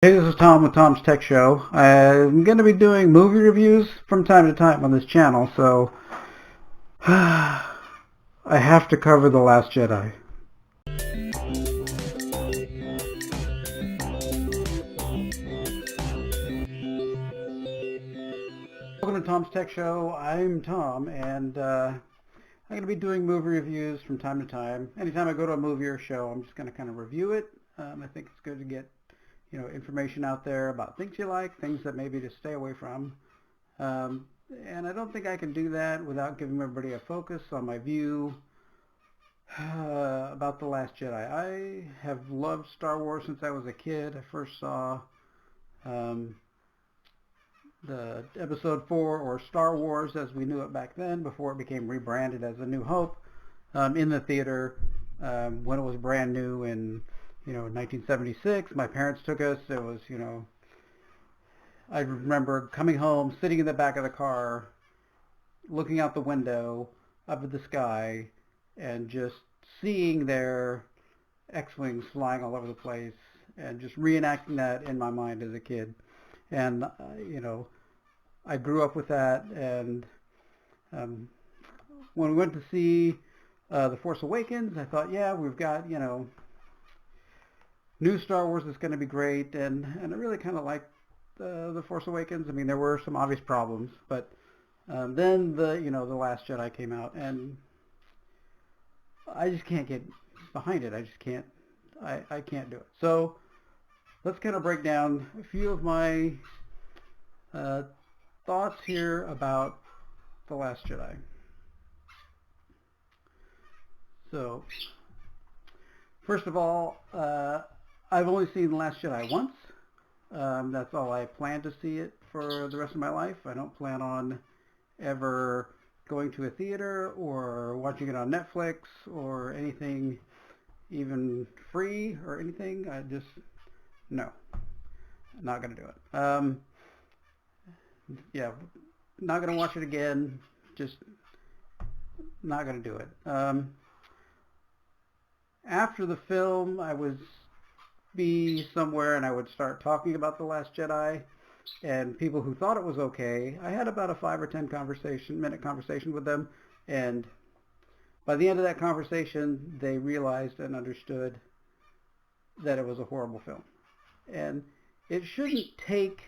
Hey, this is Tom with Tom's Tech Show. I'm going to be doing movie reviews from time to time on this channel, so I have to cover The Last Jedi. Welcome to Tom's Tech Show. I'm Tom, and I'm going to be doing movie reviews from time to time. Anytime I go to a movie or show, I'm just going to kind of review it. I think it's good to get information out there about things you like, things that maybe to stay away from. Um, and I don't think I can do that without giving everybody a focus on my view about The Last Jedi. I have loved Star Wars since I was a kid. I first saw um, the Episode 4, or Star Wars as we knew it back then, before it became rebranded as A New Hope, in the theater when it was brand new in 1976. My parents took us. It was, I remember coming home, sitting in the back of the car, looking out the window up at the sky, and just seeing their X-Wings flying all over the place, and just reenacting that in my mind as a kid. And, I grew up with that, and when we went to see The Force Awakens, I thought, yeah, we've got, new Star Wars is going to be great, and I really kind of liked The Force Awakens. I mean, there were some obvious problems, but then the Last Jedi came out, and I just can't get behind it. I just can't. I can't do it. So let's kind of break down a few of my thoughts here about The Last Jedi. So first of all, I've only seen The Last Jedi once. That's all I plan to see it for the rest of my life. I don't plan on ever going to a theater or watching it on Netflix or anything, even free or anything. No, not going to do it. Yeah, not going to watch it again. Just not going to do it. After the film, I would be somewhere and I would start talking about The Last Jedi, and people who thought it was okay, I had about a 5 or 10 minute conversation with them, and by the end of that conversation, they realized and understood that it was a horrible film. And it shouldn't take,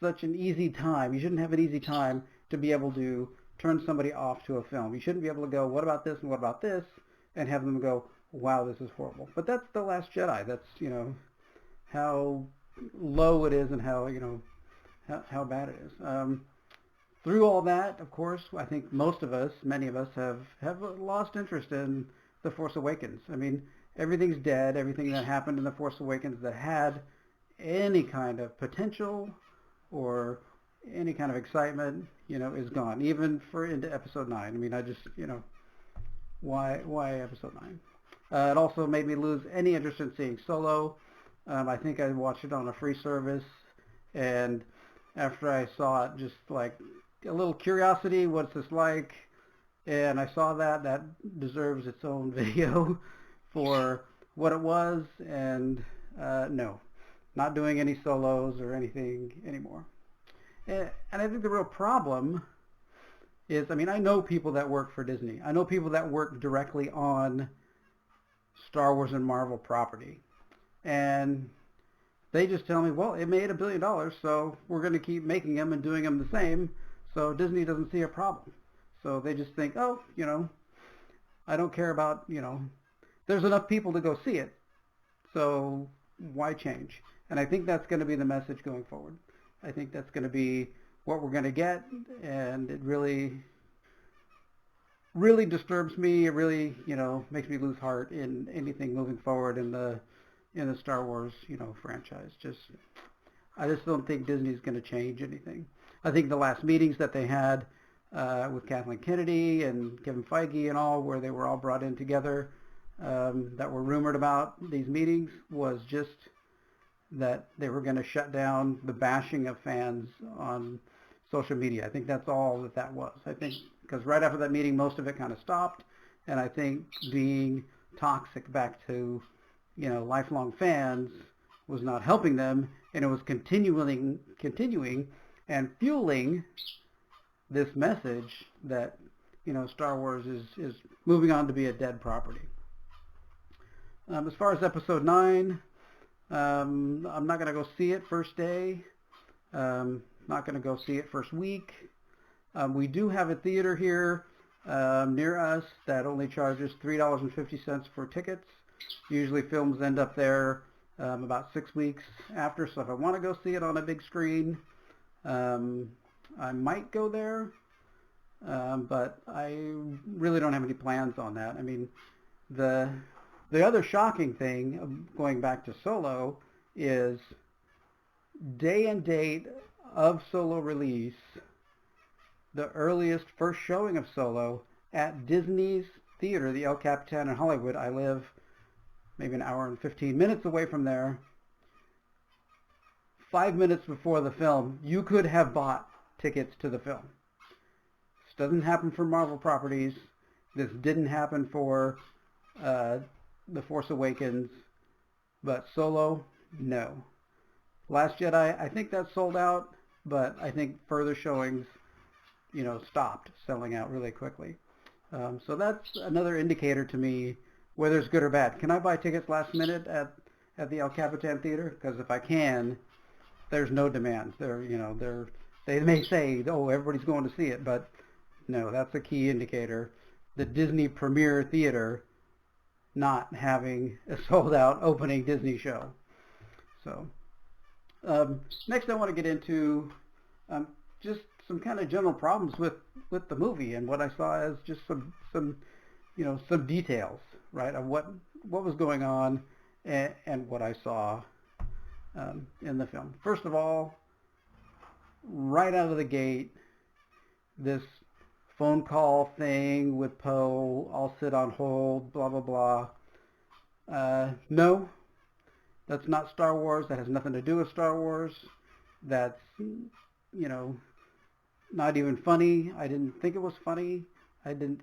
such an easy time. You shouldn't have an easy time to be able to turn somebody off to a film. You shouldn't be able to go, what about this and what about this, and have them go, wow, this is horrible. But that's The Last Jedi. That's, how low it is and how bad it is. Through all that, of course, I think many of us have lost interest in The Force Awakens. I mean, everything's dead. Everything that happened in The Force Awakens that had any kind of potential or any kind of excitement, is gone. Even into Episode 9. I mean, I just, why Episode 9? It also made me lose any interest in seeing Solo. I think I watched it on a free service, and after I saw it, just like a little curiosity, what's this like? And I saw that deserves its own video for what it was, and no, not doing any solos or anything anymore. And I think the real problem is, I mean, I know people that work for Disney. I know people that work directly on Star Wars and Marvel property. And they just tell me, well, it made $1 billion, so we're going to keep making them and doing them the same, so Disney doesn't see a problem. So they just think, oh, I don't care about, there's enough people to go see it, so why change? And I think that's going to be the message going forward. I think that's going to be what we're going to get, and it really, really disturbs me. It really, makes me lose heart in anything moving forward in the Star Wars, franchise. I just don't think Disney's going to change anything. I think the last meetings that they had with Kathleen Kennedy and Kevin Feige and all, where they were all brought in together, that were rumored about these meetings, was just that they were going to shut down the bashing of fans on social media. I think that's all that was. I think because right after that meeting, most of it kind of stopped, and I think being toxic back to lifelong fans was not helping them, and it was continuing and fueling this message that Star Wars is moving on to be a dead property. As far as Episode 9, I'm not going to go see it first day. Not going to go see it first week. We do have a theater here near us that only charges $3.50 for tickets. Usually films end up there about 6 weeks after, so if I want to go see it on a big screen, I might go there, but I really don't have any plans on that. I mean, the other shocking thing of going back to Solo is day and date of Solo release, the earliest first showing of Solo at Disney's theater, the El Capitan in Hollywood. I live maybe an hour and 15 minutes away from there. 5 minutes before the film, you could have bought tickets to the film. This doesn't happen for Marvel properties. This didn't happen for The Force Awakens. But Solo, no. Last Jedi, I think that sold out, but I think further showings, stopped selling out really quickly. So that's another indicator to me whether it's good or bad. Can I buy tickets last minute at the El Capitan Theater? Because if I can, there's no demand. They may say, oh, everybody's going to see it, but no, that's a key indicator. The Disney Premier Theater not having a sold-out opening Disney show. So next I want to get into just some kind of general problems with the movie and what I saw as just some details, right, of what was going on and what I saw in the film. First of all, right out of the gate, this phone call thing with Poe, I'll sit on hold, blah, blah, blah. No, that's not Star Wars. That has nothing to do with Star Wars. That's, not even funny. I didn't think it was funny. I didn't,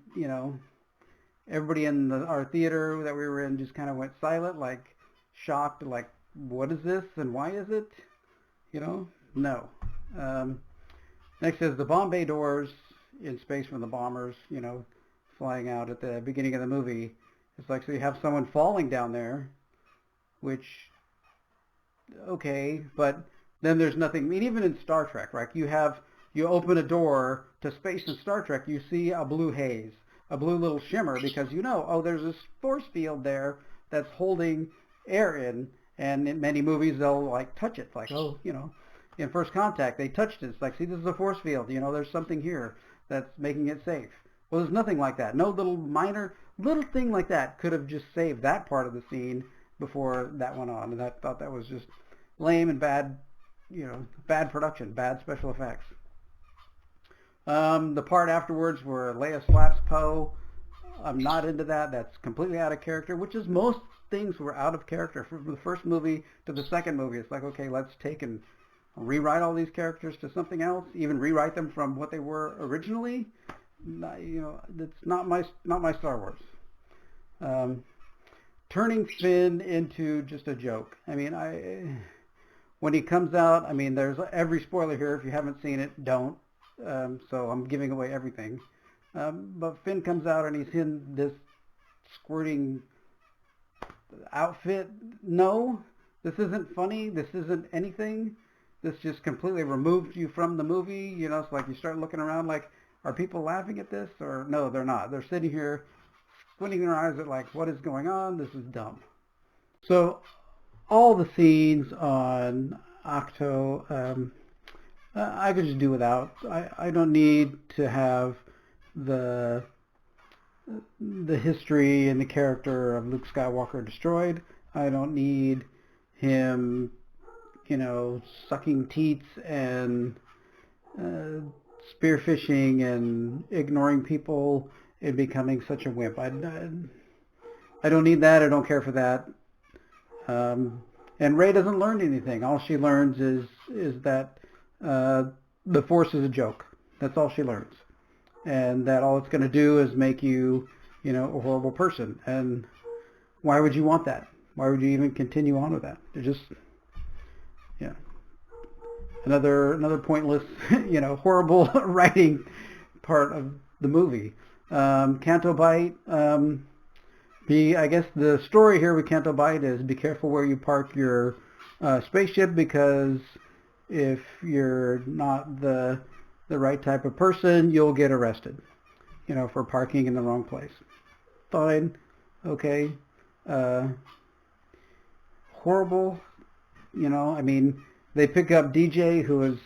everybody in our theater that we were in just kind of went silent, like shocked, like, what is this and why is it? No. Next is the bomb bay doors in space from the bombers, flying out at the beginning of the movie. It's like, so you have someone falling down there, which, okay, but then there's nothing. I mean, even in Star Trek, right? You open a door to space in Star Trek, you see a blue haze, a blue little shimmer, because there's this force field there that's holding air in, and in many movies they'll like touch it, like, in First Contact they touched it. It's like, see, this is a force field, there's something here that's making it safe. Well, there's nothing like that. No little thing like that could have just saved that part of the scene before that went on, and I thought that was just lame and bad, bad production, bad special effects. The part afterwards where Leia slaps Poe, I'm not into that. That's completely out of character, which is most things were out of character from the first movie to the second movie. It's like, okay, let's take and rewrite all these characters to something else, even rewrite them from what they were originally. It's not my Star Wars. Turning Finn into just a joke. I mean, when he comes out, I mean, there's every spoiler here. If you haven't seen it, don't. So I'm giving away everything. But Finn comes out and he's in this squirting outfit. No, this isn't funny. This isn't anything. This just completely removed you from the movie. It's like you start looking around like, are people laughing at this? Or no, they're not. They're sitting here squinting their eyes at like, what is going on? This is dumb. So all the scenes on Octo, I could just do without. I don't need to have the history and the character of Luke Skywalker destroyed. I don't need him, sucking teats and spearfishing and ignoring people and becoming such a wimp. I don't need that. I don't care for that. And Rey doesn't learn anything. All she learns is that the Force is a joke. That's all she learns. And that all it's going to do is make you, a horrible person. And why would you want that? Why would you even continue on with that? It just, yeah, another pointless, horrible writing part of the movie. Canto Bight. I guess the story here with Canto Bight is be careful where you park your spaceship, because if you're not the right type of person, you'll get arrested, for parking in the wrong place. Fine. Okay. Horrible. They pick up DJ, who is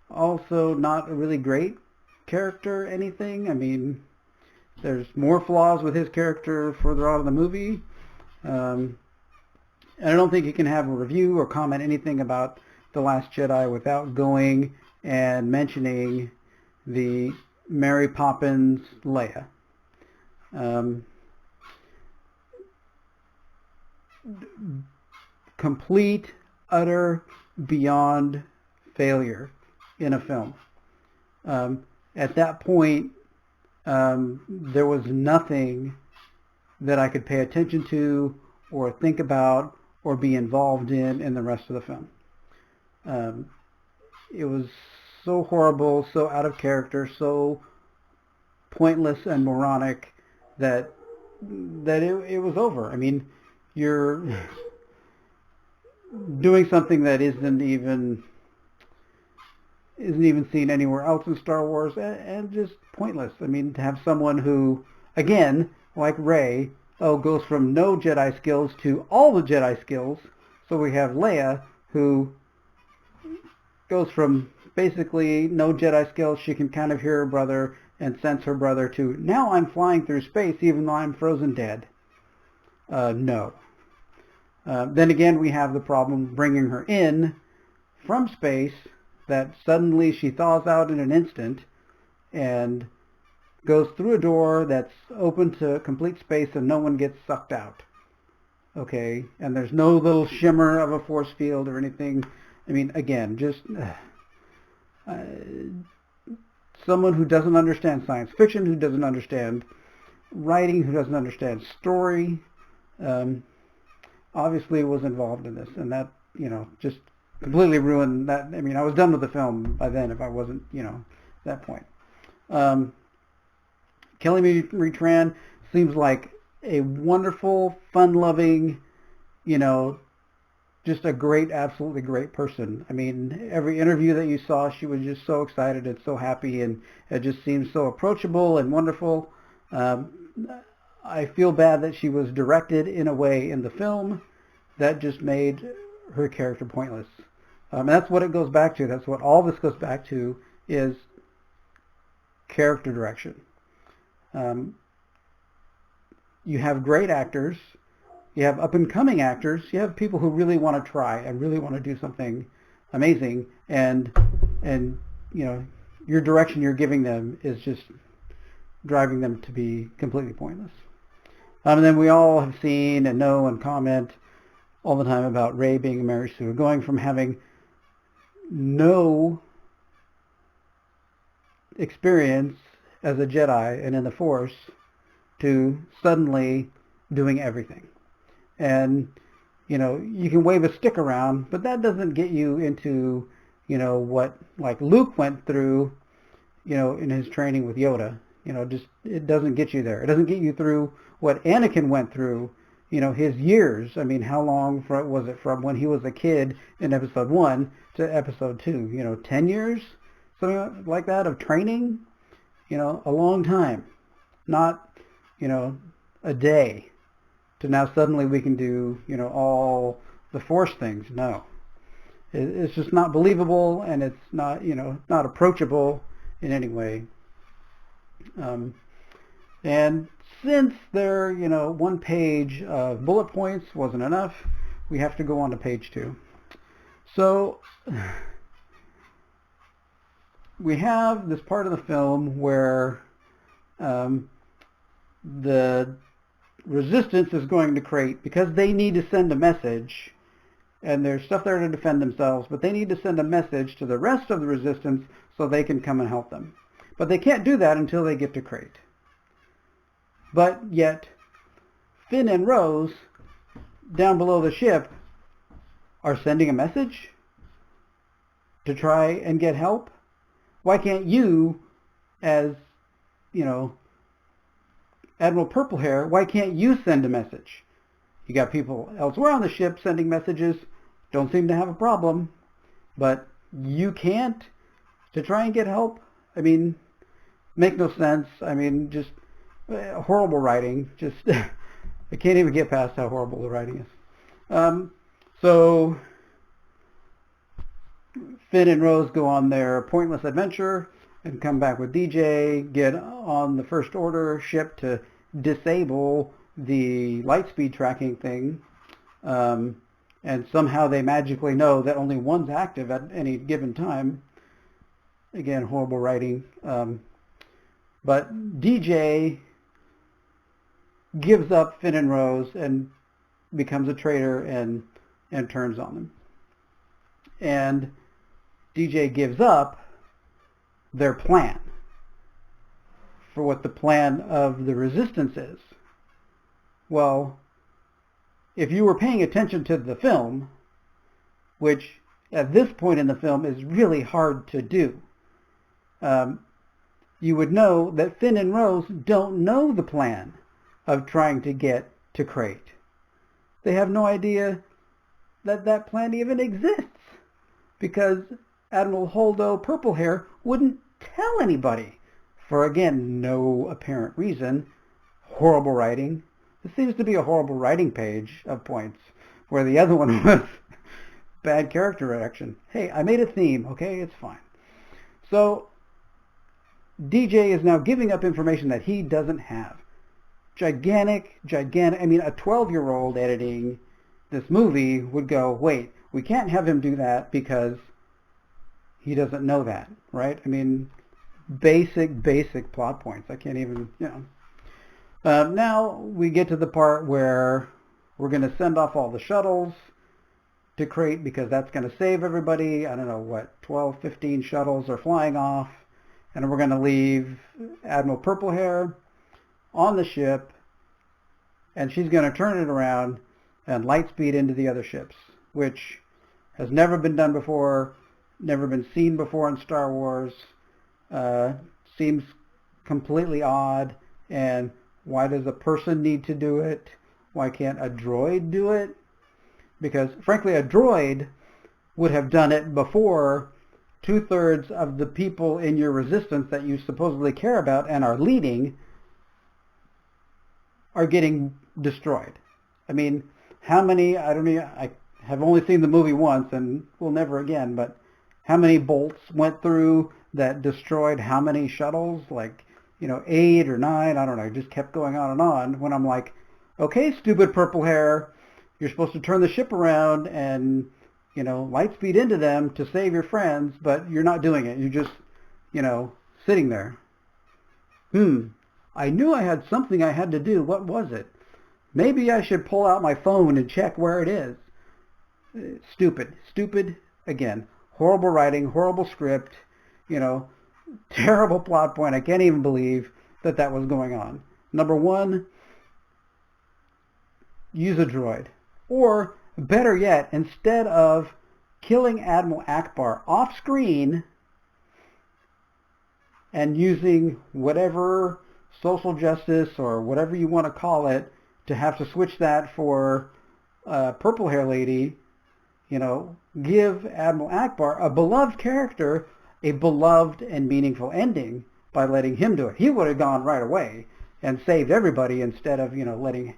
also not a really great character, anything. There's more flaws with his character further on in the movie. And I don't think you can have a review or comment anything about The Last Jedi without going and mentioning the Mary Poppins Leia. Complete, utter, beyond failure in a film. At that point, there was nothing that I could pay attention to or think about or be involved in the rest of the film. It was so horrible, so out of character, so pointless and moronic that it was over. You're doing something that isn't even seen anywhere else in Star Wars, and just pointless. To have someone who, again, like Rey, goes from no Jedi skills to all the Jedi skills. So we have Leia, who goes from basically no Jedi skills, she can kind of hear her brother and sense her brother, to now I'm flying through space even though I'm frozen dead. No. Then again, we have the problem bringing her in from space, that suddenly she thaws out in an instant and goes through a door that's open to complete space and no one gets sucked out. Okay, and there's no little shimmer of a force field or anything. Again, just someone who doesn't understand science fiction, who doesn't understand writing, who doesn't understand story, obviously was involved in this, and that, just completely ruined that. I was done with the film by then if I wasn't, that point. Kelly Marie Tran seems like a wonderful, fun-loving, just a great, absolutely great person. Every interview that you saw, she was just so excited and so happy, and it just seems so approachable and wonderful. I feel bad that she was directed in a way in the film that just made her character pointless. And that's what it goes back to. That's what all this goes back to, is character direction. You have great actors, you have up-and-coming actors, you have people who really want to try and really want to do something amazing, and your direction you're giving them is just driving them to be completely pointless. And then we all have seen and know and comment all the time about Rey being a Mary Sue, going from having no experience as a Jedi and in the Force to suddenly doing everything. And, you can wave a stick around, but that doesn't get you into, what, like, Luke went through, in his training with Yoda. It doesn't get you there. It doesn't get you through what Anakin went through, his years. How long was it from when he was a kid in Episode 1 to Episode 2? 10 years? Something like that of training? A long time. Not, a day. To now suddenly we can do, all the Force things. No. It's just not believable, and it's not, not approachable in any way. And since there, one page of bullet points wasn't enough, we have to go on to page 2. So we have this part of the film where the Resistance is going to Crate, because they need to send a message, and there's stuff there to defend themselves, but they need to send a message to the rest of the Resistance so they can come and help them. But they can't do that until they get to Crate. But yet, Finn and Rose down below the ship are sending a message to try and get help? Why can't you, as, Admiral Purplehair, why can't you send a message? You got people elsewhere on the ship sending messages, don't seem to have a problem, but you can't to try and get help? I mean, make no sense. I mean, just horrible writing. Just, I can't even get past how horrible the writing is. So Finn and Rose go on their pointless adventure and come back with DJ, get on the First Order ship to disable the lightspeed tracking thing, and somehow they magically know that only one's active at any given time. Again, horrible writing. But DJ gives up Finn and Rose and becomes a traitor and turns on them. And DJ gives up their plan for what the plan of the Resistance is. Well, if you were paying attention to the film, which at this point in the film is really hard to do, you would know that Finn and Rose don't know the plan of trying to get to Crate. They have no idea that that plan even exists, because Admiral Holdo Purplehair wouldn't tell anybody for, again, no apparent reason. Horrible writing. This seems to be a horrible writing page of points, where the other one was bad character direction. Hey, I made a theme, okay? It's fine. So DJ is now giving up information that he doesn't have. Gigantic, I mean, a 12-year-old editing this movie would go, wait, we can't have him do that because he doesn't know that, right? I mean, basic plot points. I can't even, now we get to the part where we're going to send off all the shuttles to Crate because that's going to save everybody. I don't know, what, 12, 15 shuttles are flying off. And we're going to leave Admiral Purplehair on the ship, and she's going to turn it around and lightspeed into the other ships, which has never been done before, never been seen before in Star Wars. Seems completely odd. And why does a person need to do it? Why can't a droid do it? Because, frankly, a droid would have done it before 2/3 of the people in your Resistance that you supposedly care about and are leading are getting destroyed. I mean, how many, I have only seen the movie once and will never again, but how many bolts went through that destroyed how many shuttles? Like, 8 or 9, I don't know, it just kept going on, when I'm like, okay, stupid Purplehair, you're supposed to turn the ship around and, lightspeed into them to save your friends, but you're not doing it. You're just, sitting there. I knew I had something I had to do. What was it? Maybe I should pull out my phone and check where it is. Stupid, again. Horrible writing, horrible script, terrible plot point. I can't even believe that was going on. Number one, use a droid. Or, better yet, instead of killing Admiral Akbar off screen and using whatever social justice or whatever you want to call it to have to switch that for Purple Hair Lady, give Admiral Akbar, a beloved character, a beloved and meaningful ending by letting him do it. He would have gone right away and saved everybody instead of, letting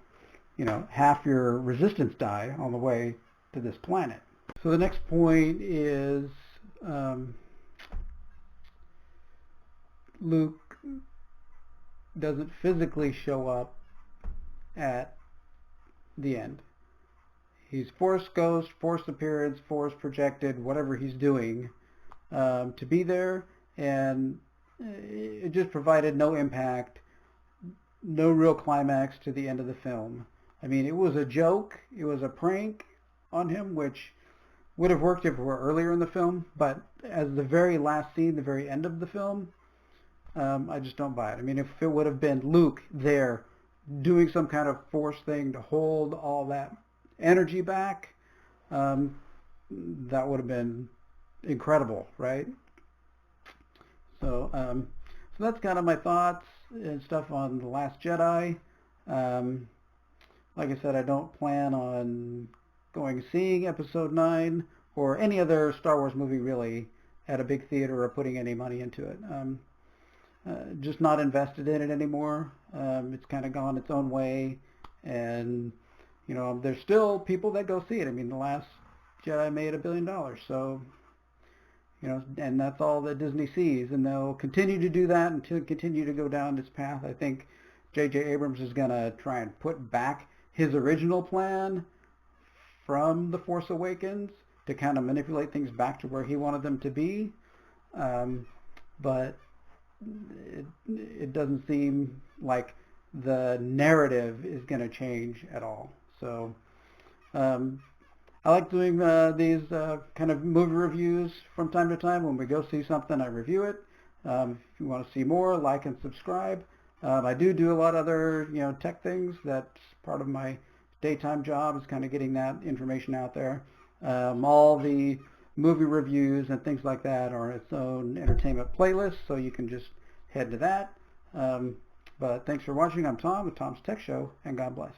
half your Resistance die on the way to this planet. So the next point is Luke doesn't physically show up at the end. He's Force Ghost, Force Appearance, Force Projected, whatever he's doing to be there, and it just provided no impact, no real climax to the end of the film. I mean, it was a joke, it was a prank on him, which would have worked if it were earlier in the film, but as the very last scene, the very end of the film, I just don't buy it. I mean, if it would have been Luke there doing some kind of force thing to hold all that energy back, that would have been incredible, right? So, so that's kind of my thoughts and stuff on The Last Jedi. Um, like I said, I don't plan on going seeing Episode 9 or any other Star Wars movie really at a big theater or putting any money into it. Just not invested in it anymore. It's kind of gone its own way, and there's still people that go see it. I mean, The Last Jedi made $1 billion, so and that's all that Disney sees, and they'll continue to do that until continue to go down this path. I think J.J. Abrams is going to try and put back his original plan from The Force Awakens to kind of manipulate things back to where he wanted them to be, but it doesn't seem like the narrative is going to change at all. So I like doing these kind of movie reviews from time to time. When we go see something, I review it. If you want to see more, like and subscribe. I do a lot of other tech things. That's part of my daytime job, is kind of getting that information out there. All the movie reviews and things like that are its own entertainment playlist, so you can just head to that. But thanks for watching. I'm Tom with Tom's Tech Show, and God bless.